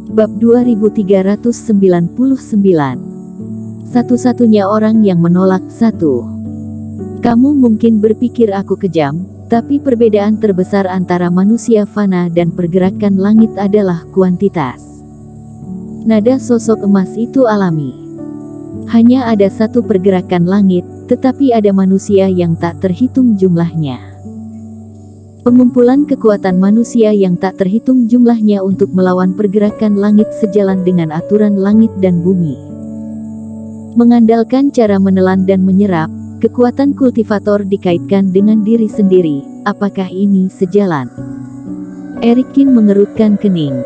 Bab 2399. Satu-satunya orang yang menolak. 1. Kamu mungkin berpikir aku kejam, tapi perbedaan terbesar antara manusia fana dan pergerakan langit adalah kuantitas. Nada sosok emas itu alami. Hanya ada satu pergerakan langit, tetapi ada manusia yang tak terhitung jumlahnya. Pengumpulan kekuatan manusia yang tak terhitung jumlahnya untuk melawan pergerakan langit sejalan dengan aturan langit dan bumi. Mengandalkan cara menelan dan menyerap, kekuatan kultivator dikaitkan dengan diri sendiri. Apakah ini sejalan? Erikin mengerutkan kening.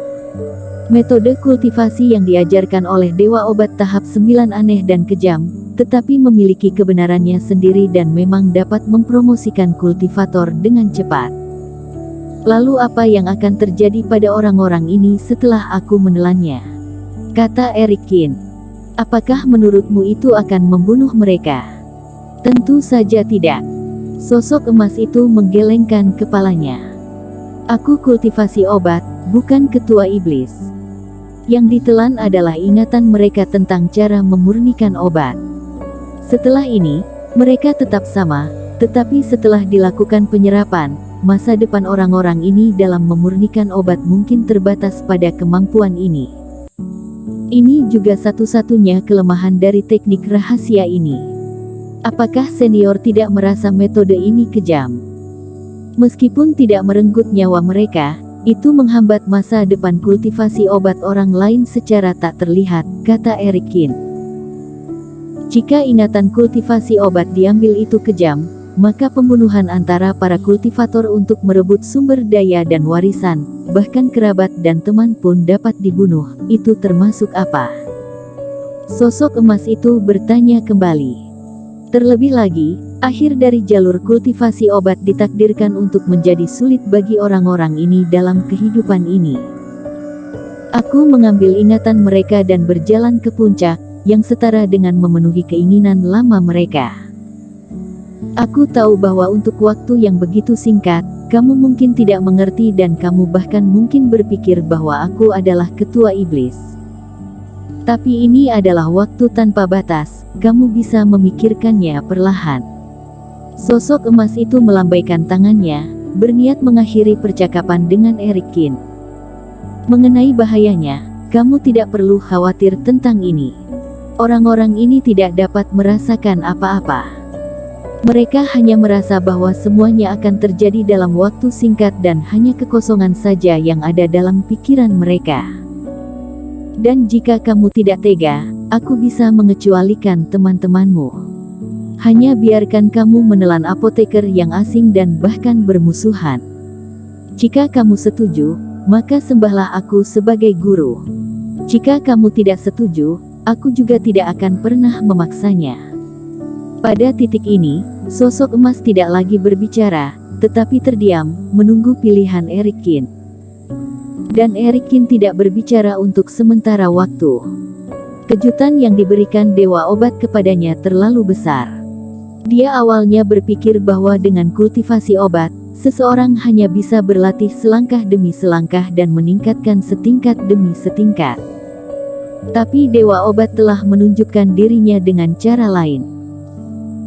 Metode kultivasi yang diajarkan oleh Dewa Obat tahap 9 aneh dan kejam, tetapi memiliki kebenarannya sendiri dan memang dapat mempromosikan kultivator dengan cepat. Lalu apa yang akan terjadi pada orang-orang ini setelah aku menelannya? Kata Erikin. Apakah menurutmu itu akan membunuh mereka? Tentu saja tidak. Sosok emas itu menggelengkan kepalanya. Aku kultivasi obat, bukan ketua iblis. Yang ditelan adalah ingatan mereka tentang cara memurnikan obat. Setelah ini, mereka tetap sama, tetapi setelah dilakukan penyerapan, masa depan orang-orang ini dalam memurnikan obat mungkin terbatas pada kemampuan ini. Ini juga satu-satunya kelemahan dari teknik rahasia ini. Apakah senior tidak merasa metode ini kejam? Meskipun tidak merenggut nyawa mereka, itu menghambat masa depan kultivasi obat orang lain secara tak terlihat, kata Erikin. Jika ingatan kultivasi obat diambil itu kejam, maka pembunuhan antara para kultivator untuk merebut sumber daya dan warisan, bahkan kerabat dan teman pun dapat dibunuh. Itu termasuk apa? Sosok emas itu bertanya kembali. Terlebih lagi, akhir dari jalur kultivasi obat ditakdirkan untuk menjadi sulit bagi orang-orang ini dalam kehidupan ini. Aku mengambil ingatan mereka dan berjalan ke puncak, yang setara dengan memenuhi keinginan lama mereka. Aku tahu bahwa untuk waktu yang begitu singkat, kamu mungkin tidak mengerti dan kamu bahkan mungkin berpikir bahwa aku adalah ketua iblis. Tapi ini adalah waktu tanpa batas, kamu bisa memikirkannya perlahan. Sosok emas itu melambaikan tangannya, berniat mengakhiri percakapan dengan Erikin. Mengenai bahayanya, kamu tidak perlu khawatir tentang ini. Orang-orang ini tidak dapat merasakan apa-apa. Mereka hanya merasa bahwa semuanya akan terjadi dalam waktu singkat dan hanya kekosongan saja yang ada dalam pikiran mereka. Dan jika kamu tidak tega, aku bisa mengecualikan teman-temanmu. Hanya biarkan kamu menelan apoteker yang asing dan bahkan bermusuhan. Jika kamu setuju, maka sembahlah aku sebagai guru. Jika kamu tidak setuju, aku juga tidak akan pernah memaksanya. Pada titik ini, sosok emas tidak lagi berbicara, tetapi terdiam, menunggu pilihan Erikin. Dan Erikin tidak berbicara untuk sementara waktu. Kejutan yang diberikan Dewa Obat kepadanya terlalu besar. Dia awalnya berpikir bahwa dengan kultivasi obat, seseorang hanya bisa berlatih selangkah demi selangkah dan meningkatkan setingkat demi setingkat. Tapi Dewa Obat telah menunjukkan dirinya dengan cara lain.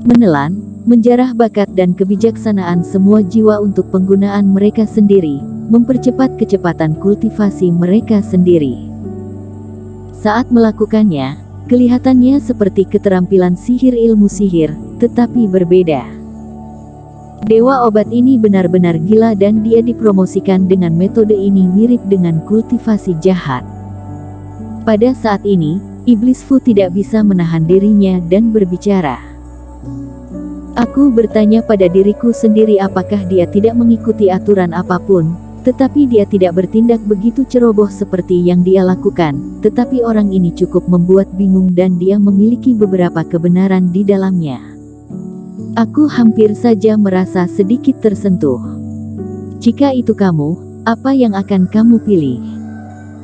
Menelan, menjarah bakat dan kebijaksanaan semua jiwa untuk penggunaan mereka sendiri, mempercepat kecepatan kultivasi mereka sendiri. Saat melakukannya, kelihatannya seperti keterampilan sihir ilmu sihir, tetapi berbeda. Dewa Obat ini benar-benar gila dan dia dipromosikan dengan metode ini mirip dengan kultivasi jahat. Pada saat ini, Iblis Fu tidak bisa menahan dirinya dan berbicara. Aku bertanya pada diriku sendiri apakah dia tidak mengikuti aturan apapun, tetapi dia tidak bertindak begitu ceroboh seperti yang dia lakukan, tetapi orang ini cukup membuat bingung dan dia memiliki beberapa kebenaran di dalamnya. Aku hampir saja merasa sedikit tersentuh. Jika itu kamu, apa yang akan kamu pilih?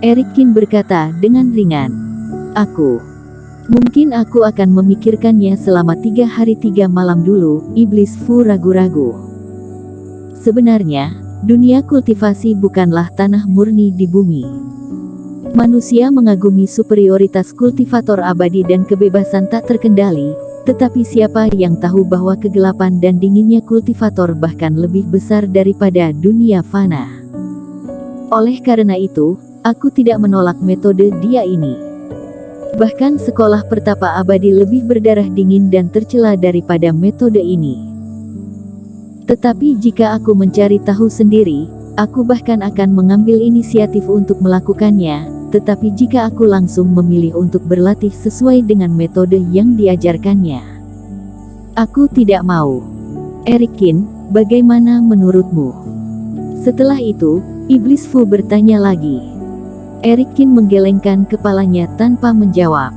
Erikin berkata dengan ringan. Mungkin aku akan memikirkannya selama 3 hari 3 malam dulu. Iblis Fu ragu-ragu. Sebenarnya, dunia kultivasi bukanlah tanah murni di bumi. Manusia mengagumi superioritas kultivator abadi dan kebebasan tak terkendali, tetapi siapa yang tahu bahwa kegelapan dan dinginnya kultivator bahkan lebih besar daripada dunia fana. Oleh karena itu, aku tidak menolak metode dia ini. Bahkan sekolah pertapa abadi lebih berdarah dingin dan tercela daripada metode ini. Tetapi jika aku mencari tahu sendiri, aku bahkan akan mengambil inisiatif untuk melakukannya. Tetapi jika aku langsung memilih untuk berlatih sesuai dengan metode yang diajarkannya, aku tidak mau. Erikin, bagaimana menurutmu? Setelah itu, Iblis Fu bertanya lagi. Erikin menggelengkan kepalanya tanpa menjawab.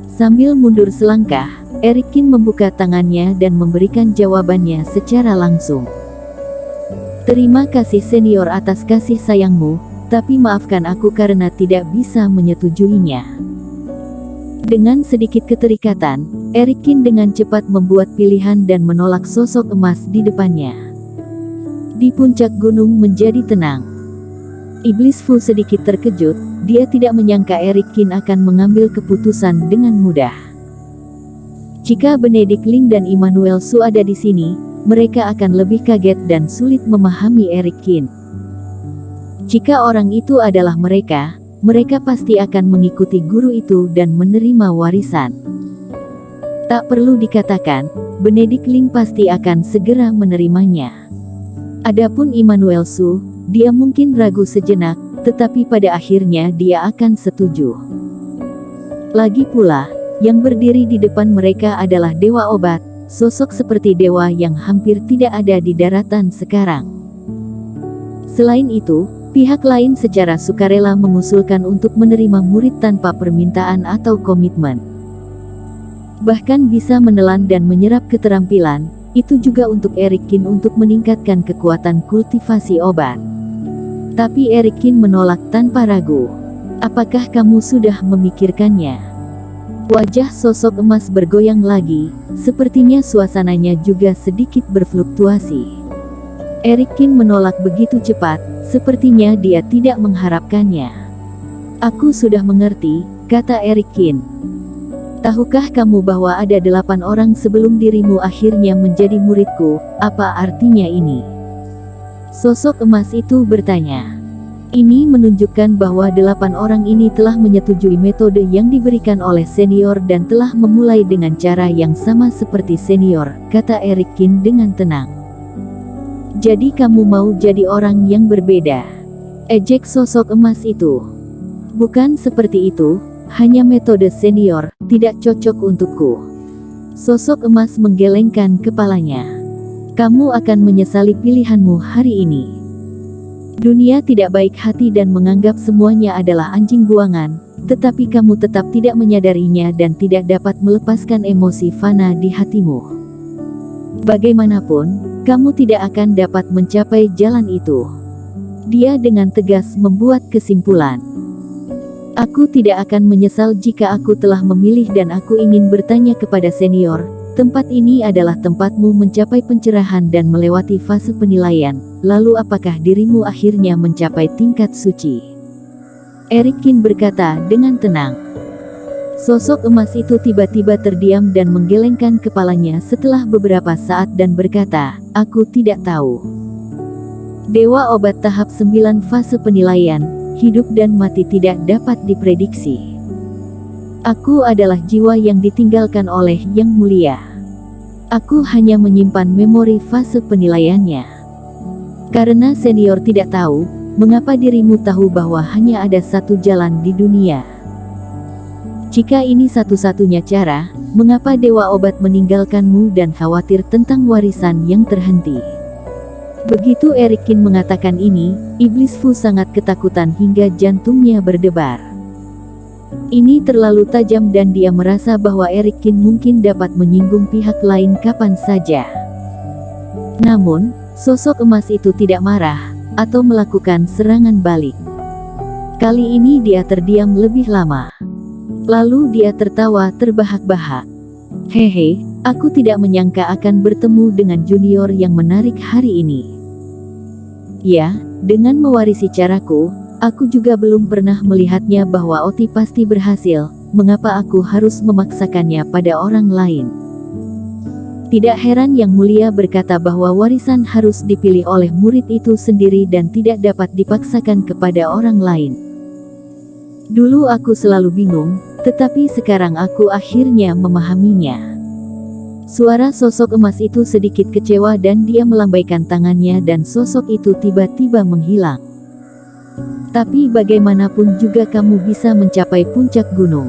Sambil mundur selangkah, Erikin membuka tangannya dan memberikan jawabannya secara langsung. Terima kasih senior atas kasih sayangmu. Tapi maafkan aku karena tidak bisa menyetujuinya. Dengan sedikit keterikatan, Erikin dengan cepat membuat pilihan dan menolak sosok emas di depannya. Di puncak gunung menjadi tenang. Iblis Fu sedikit terkejut, dia tidak menyangka Erikin akan mengambil keputusan dengan mudah. Jika Benedict Ling dan Immanuel Su ada di sini, mereka akan lebih kaget dan sulit memahami Erikin. Jika orang itu adalah mereka, mereka pasti akan mengikuti guru itu dan menerima warisan. Tak perlu dikatakan, Benedict Ling pasti akan segera menerimanya. Adapun Immanuel Su, dia mungkin ragu sejenak, tetapi pada akhirnya dia akan setuju. Lagi pula, yang berdiri di depan mereka adalah Dewa Obat, sosok seperti dewa yang hampir tidak ada di daratan sekarang. Selain itu, pihak lain secara sukarela mengusulkan untuk menerima murid tanpa permintaan atau komitmen. Bahkan bisa menelan dan menyerap keterampilan, itu juga untuk Erikin untuk meningkatkan kekuatan kultivasi obat. Tapi Erikin menolak tanpa ragu. Apakah kamu sudah memikirkannya? Wajah sosok emas bergoyang lagi, sepertinya suasananya juga sedikit berfluktuasi. Erikin menolak begitu cepat, sepertinya dia tidak mengharapkannya. Aku sudah mengerti, kata Erikin. Tahukah kamu bahwa ada 8 orang sebelum dirimu akhirnya menjadi muridku, apa artinya ini? Sosok emas itu bertanya. Ini menunjukkan bahwa 8 orang ini telah menyetujui metode yang diberikan oleh senior dan telah memulai dengan cara yang sama seperti senior, kata Erikin dengan tenang. Jadi kamu mau jadi orang yang berbeda? Ejek sosok emas itu. Bukan seperti itu, hanya metode senior, tidak cocok untukku. Sosok emas menggelengkan kepalanya. Kamu akan menyesali pilihanmu hari ini. Dunia tidak baik hati dan menganggap semuanya adalah anjing buangan, tetapi kamu tetap tidak menyadarinya dan tidak dapat melepaskan emosi fana di hatimu. Bagaimanapun, kamu tidak akan dapat mencapai jalan itu. Dia dengan tegas membuat kesimpulan. Aku tidak akan menyesal jika aku telah memilih dan aku ingin bertanya kepada senior, tempat ini adalah tempatmu mencapai pencerahan dan melewati fase penilaian, lalu apakah dirimu akhirnya mencapai tingkat suci? Erikin berkata dengan tenang. Sosok emas itu tiba-tiba terdiam dan menggelengkan kepalanya setelah beberapa saat dan berkata, aku tidak tahu. Dewa Obat tahap 9 fase penilaian, hidup dan mati tidak dapat diprediksi. Aku adalah jiwa yang ditinggalkan oleh Yang Mulia. Aku hanya menyimpan memori fase penilaiannya. Karena senior tidak tahu, mengapa dirimu tahu bahwa hanya ada satu jalan di dunia? Jika ini satu-satunya cara, mengapa Dewa Obat meninggalkanmu dan khawatir tentang warisan yang terhenti? Begitu Erikin mengatakan ini, Iblis Fu sangat ketakutan hingga jantungnya berdebar. Ini terlalu tajam dan dia merasa bahwa Erikin mungkin dapat menyinggung pihak lain kapan saja. Namun, sosok emas itu tidak marah, atau melakukan serangan balik. Kali ini dia terdiam lebih lama. Lalu dia tertawa terbahak-bahak. Hehe, aku tidak menyangka akan bertemu dengan junior yang menarik hari ini. Ya, dengan mewarisi caraku, Aku juga belum pernah melihatnya bahwa Oti pasti berhasil, mengapa aku harus memaksakannya pada orang lain? Tidak heran Yang Mulia berkata bahwa warisan harus dipilih oleh murid itu sendiri dan tidak dapat dipaksakan kepada orang lain. Dulu aku selalu bingung, tetapi sekarang aku akhirnya memahaminya. Suara sosok emas itu sedikit kecewa dan dia melambaikan tangannya dan sosok itu tiba-tiba menghilang. Tapi bagaimanapun juga kamu bisa mencapai puncak gunung.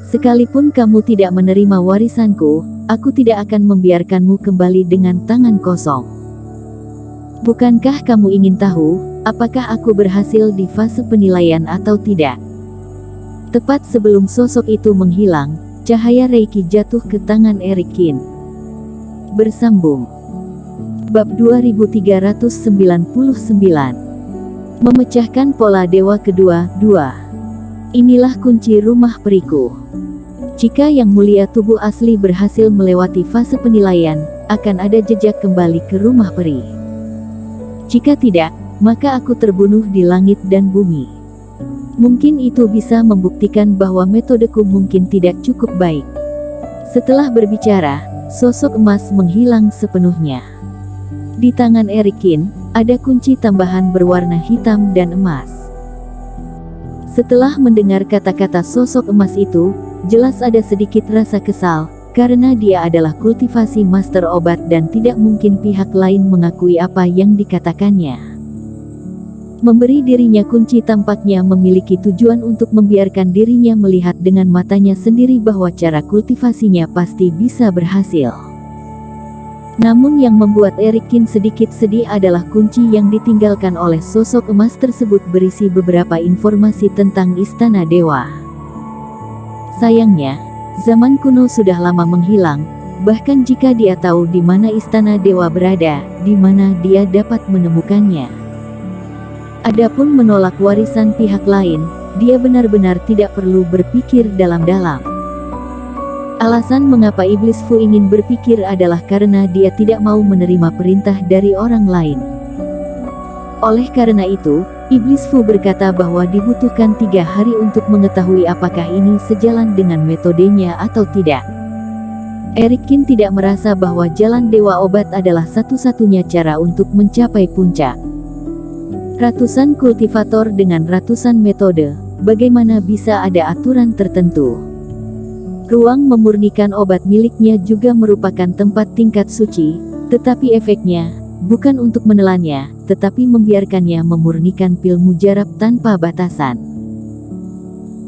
Sekalipun kamu tidak menerima warisanku, aku tidak akan membiarkanmu kembali dengan tangan kosong. Bukankah kamu ingin tahu, apakah aku berhasil di fase penilaian atau tidak? Tepat sebelum sosok itu menghilang, cahaya Reiki jatuh ke tangan Erikin. Bersambung. Bab 2399. Memecahkan pola dewa kedua, 2. Inilah kunci rumah periku. Jika Yang Mulia tubuh asli berhasil melewati fase penilaian, akan ada jejak kembali ke rumah peri. Jika tidak, maka aku terbunuh di langit dan bumi. Mungkin itu bisa membuktikan bahwa metodeku mungkin tidak cukup baik. Setelah berbicara, sosok emas menghilang sepenuhnya. Di tangan Erikin, ada kunci tambahan berwarna hitam dan emas. Setelah mendengar kata-kata sosok emas itu, jelas ada sedikit rasa kesal, karena dia adalah kultivasi master obat dan tidak mungkin pihak lain mengakui apa yang dikatakannya. Memberi dirinya kunci tampaknya memiliki tujuan untuk membiarkan dirinya melihat dengan matanya sendiri bahwa cara kultivasinya pasti bisa berhasil. Namun yang membuat Erikin sedikit sedih adalah kunci yang ditinggalkan oleh sosok emas tersebut berisi beberapa informasi tentang Istana Dewa. Sayangnya, zaman kuno sudah lama menghilang, bahkan jika dia tahu di mana Istana Dewa berada, di mana dia dapat menemukannya. Adapun menolak warisan pihak lain, dia benar-benar tidak perlu berpikir dalam-dalam. Alasan mengapa Iblis Fu ingin berpikir adalah karena dia tidak mau menerima perintah dari orang lain. Oleh karena itu, Iblis Fu berkata bahwa dibutuhkan 3 hari untuk mengetahui apakah ini sejalan dengan metodenya atau tidak. Erikin tidak merasa bahwa jalan Dewa Obat adalah satu-satunya cara untuk mencapai puncak. Ratusan kultivator dengan ratusan metode, bagaimana bisa ada aturan tertentu? Ruang memurnikan obat miliknya juga merupakan tempat tingkat suci, tetapi efeknya, bukan untuk menelannya, tetapi membiarkannya memurnikan pil mujarab tanpa batasan.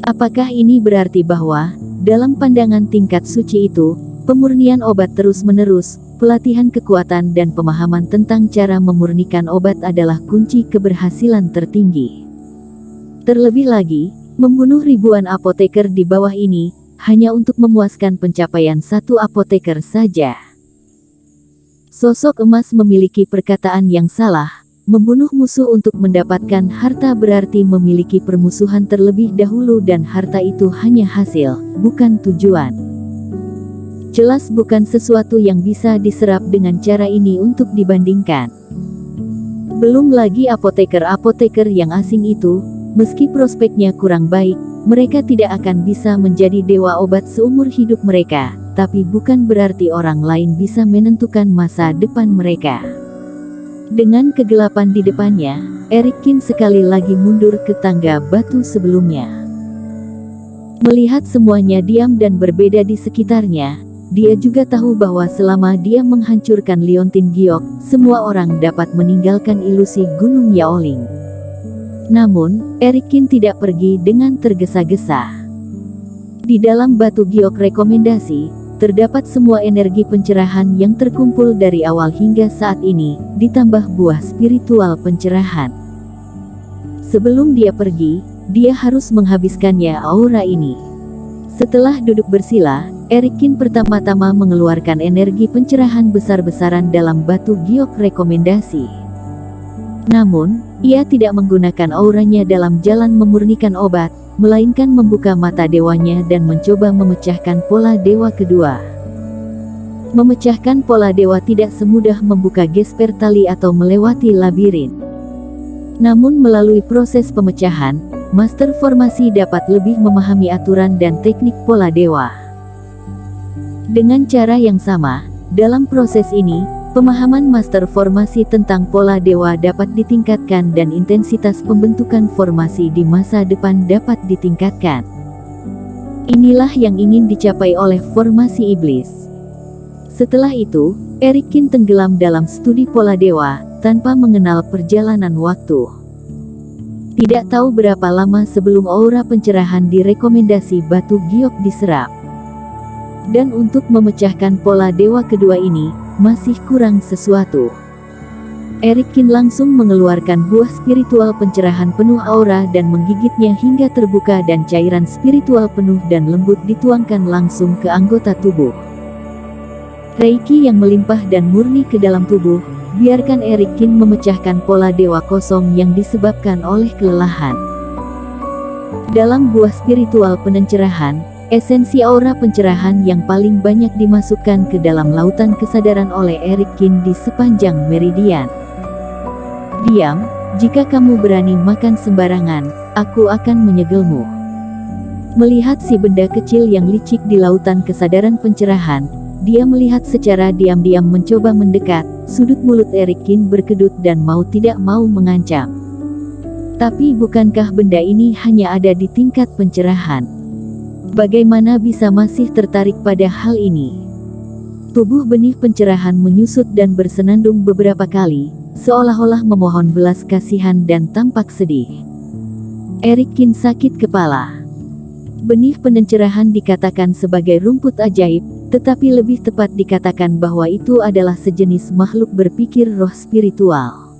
Apakah ini berarti bahwa, dalam pandangan tingkat suci itu, pemurnian obat terus-menerus, pelatihan kekuatan dan pemahaman tentang cara memurnikan obat adalah kunci keberhasilan tertinggi. Terlebih lagi, membunuh ribuan apoteker di bawah ini, hanya untuk memuaskan pencapaian satu apoteker saja. Sosok emas memiliki perkataan yang salah, membunuh musuh untuk mendapatkan harta berarti memiliki permusuhan terlebih dahulu dan harta itu hanya hasil, bukan tujuan. Jelas bukan sesuatu yang bisa diserap dengan cara ini untuk dibandingkan. Belum lagi apoteker-apoteker yang asing itu, meski prospeknya kurang baik, mereka tidak akan bisa menjadi dewa obat seumur hidup mereka, tapi bukan berarti orang lain bisa menentukan masa depan mereka. Dengan kegelapan di depannya, Erikin sekali lagi mundur ke tangga batu sebelumnya. Melihat semuanya diam dan berbeda di sekitarnya, dia juga tahu bahwa selama dia menghancurkan Liontin Giok, semua orang dapat meninggalkan ilusi Gunung Yaoling. Namun, Erikin tidak pergi dengan tergesa-gesa. Di dalam batu giok rekomendasi, terdapat semua energi pencerahan yang terkumpul dari awal hingga saat ini, ditambah buah spiritual pencerahan. Sebelum dia pergi, dia harus menghabiskannya aura ini. Setelah duduk bersila, Erikin pertama-tama mengeluarkan energi pencerahan besar-besaran dalam batu giok rekomendasi. Namun, ia tidak menggunakan auranya dalam jalan memurnikan obat, melainkan membuka mata dewanya dan mencoba memecahkan pola dewa kedua. Memecahkan pola dewa tidak semudah membuka gesper tali atau melewati labirin. Namun melalui proses pemecahan, Master Formasi dapat lebih memahami aturan dan teknik pola dewa. Dengan cara yang sama, dalam proses ini, pemahaman Master Formasi tentang pola dewa dapat ditingkatkan dan intensitas pembentukan formasi di masa depan dapat ditingkatkan. Inilah yang ingin dicapai oleh formasi iblis. Setelah itu, Erikin tenggelam dalam studi pola dewa, tanpa mengenal perjalanan waktu. Tidak tahu berapa lama sebelum aura pencerahan direkomendasi batu giok diserap. Dan untuk memecahkan pola dewa kedua ini, masih kurang sesuatu. Erikin langsung mengeluarkan buah spiritual pencerahan penuh aura dan menggigitnya hingga terbuka dan cairan spiritual penuh dan lembut dituangkan langsung ke anggota tubuh. Reiki yang melimpah dan murni ke dalam tubuh, biarkan Erikin memecahkan pola dewa kosong yang disebabkan oleh kelelahan. Dalam buah spiritual pencerahan, esensi aura pencerahan yang paling banyak dimasukkan ke dalam lautan kesadaran oleh Erikin di sepanjang meridian. Diam, jika kamu berani makan sembarangan, aku akan menyegelmu. Melihat si benda kecil yang licik di lautan kesadaran pencerahan, dia melihat secara diam-diam mencoba mendekat. Sudut mulut Erikin berkedut dan mau tidak mau mengancam. Tapi bukankah benda ini hanya ada di tingkat pencerahan? Bagaimana bisa masih tertarik pada hal ini? Tubuh benih pencerahan menyusut dan bersenandung beberapa kali, seolah-olah memohon belas kasihan dan tampak sedih. Erikin sakit kepala. Benih pencerahan dikatakan sebagai rumput ajaib, tetapi lebih tepat dikatakan bahwa itu adalah sejenis makhluk berpikir roh spiritual.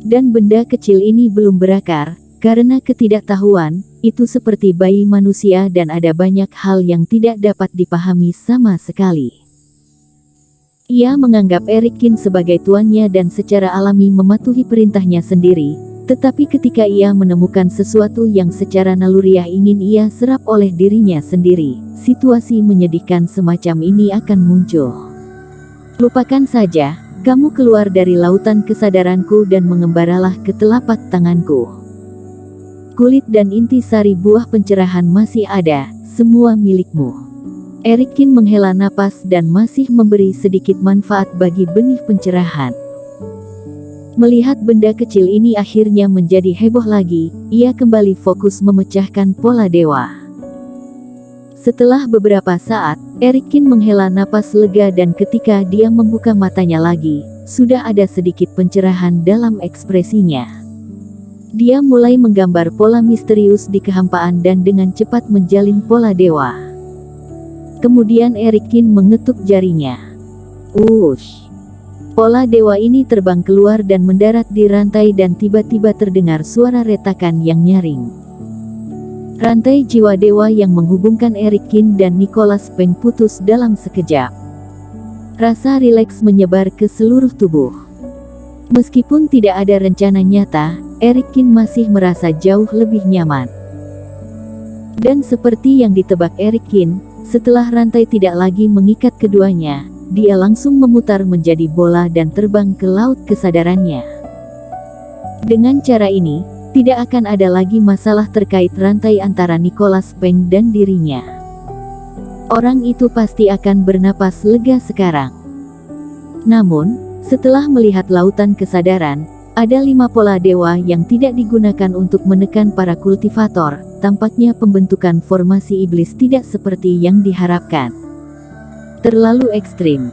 Dan benda kecil ini belum berakar, karena ketidaktahuan, itu seperti bayi manusia dan ada banyak hal yang tidak dapat dipahami sama sekali. Ia menganggap Erikin sebagai tuannya dan secara alami mematuhi perintahnya sendiri, tetapi ketika ia menemukan sesuatu yang secara naluriah ingin ia serap oleh dirinya sendiri, situasi menyedihkan semacam ini akan muncul. Lupakan saja, kamu keluar dari lautan kesadaranku dan mengembaralah ke telapak tanganku. Kulit dan inti sari buah pencerahan masih ada, semua milikmu. Erikin menghela napas dan masih memberi sedikit manfaat bagi benih pencerahan. Melihat benda kecil ini akhirnya menjadi heboh lagi, ia kembali fokus memecahkan pola dewa. Setelah beberapa saat, Erikin menghela napas lega dan ketika dia membuka matanya lagi, sudah ada sedikit pencerahan dalam ekspresinya. Dia mulai menggambar pola misterius di kehampaan dan dengan cepat menjalin pola dewa. Kemudian Erikin mengetuk jarinya. Ush! Pola dewa ini terbang keluar dan mendarat di rantai dan tiba-tiba terdengar suara retakan yang nyaring. Rantai jiwa dewa yang menghubungkan Erikin dan Nicholas Peng putus dalam sekejap. Rasa rileks menyebar ke seluruh tubuh. Meskipun tidak ada rencana nyata, Erikin masih merasa jauh lebih nyaman. Dan seperti yang ditebak Erikin, setelah rantai tidak lagi mengikat keduanya, dia langsung memutar menjadi bola dan terbang ke laut kesadarannya. Dengan cara ini, tidak akan ada lagi masalah terkait rantai antara Nicholas Peng dan dirinya. Orang itu pasti akan bernapas lega sekarang. Namun, setelah melihat lautan kesadaran, ada 5 pola dewa yang tidak digunakan untuk menekan para kultivator. Tampaknya pembentukan formasi iblis tidak seperti yang diharapkan. Terlalu ekstrim.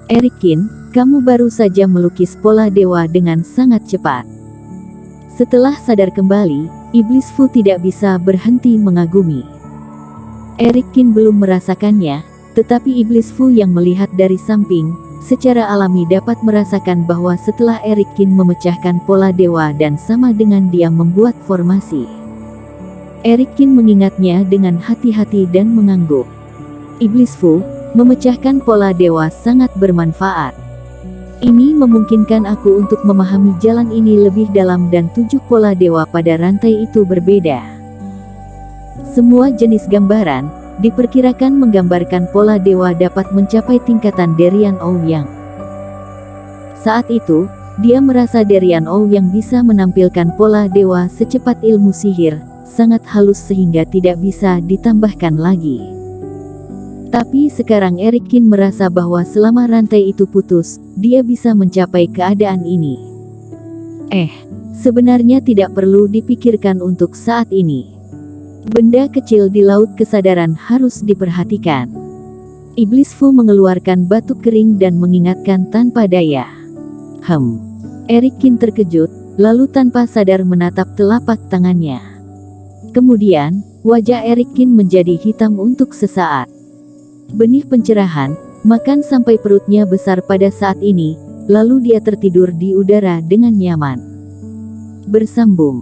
Erikin, kamu baru saja melukis pola dewa dengan sangat cepat. Setelah sadar kembali, Iblis Fu tidak bisa berhenti mengagumi. Erikin belum merasakannya, tetapi Iblis Fu yang melihat dari samping, secara alami dapat merasakan bahwa setelah Erikin memecahkan pola dewa dan sama dengan dia membuat formasi. Erikin mengingatnya dengan hati-hati dan mengangguk. Iblis Fu, memecahkan pola dewa sangat bermanfaat. Ini memungkinkan aku untuk memahami jalan ini lebih dalam dan 7 pola dewa pada rantai itu berbeda. Semua jenis gambaran, diperkirakan menggambarkan pola dewa dapat mencapai tingkatan Derian Ouyang. Saat itu, Dia merasa Darian O yang bisa menampilkan pola dewa secepat ilmu sihir, sangat halus sehingga tidak bisa ditambahkan lagi. Tapi sekarang Erikin merasa bahwa selama rantai itu putus, dia bisa mencapai keadaan ini. Sebenarnya tidak perlu dipikirkan untuk saat ini. Benda kecil di laut kesadaran harus diperhatikan. Iblis Fu mengeluarkan batu kering dan mengingatkan tanpa daya. Erikin terkejut, lalu tanpa sadar menatap telapak tangannya. Kemudian, wajah Erikin menjadi hitam untuk sesaat. Benih pencerahan, makan sampai perutnya besar pada saat ini, lalu dia tertidur di udara dengan nyaman. Bersambung.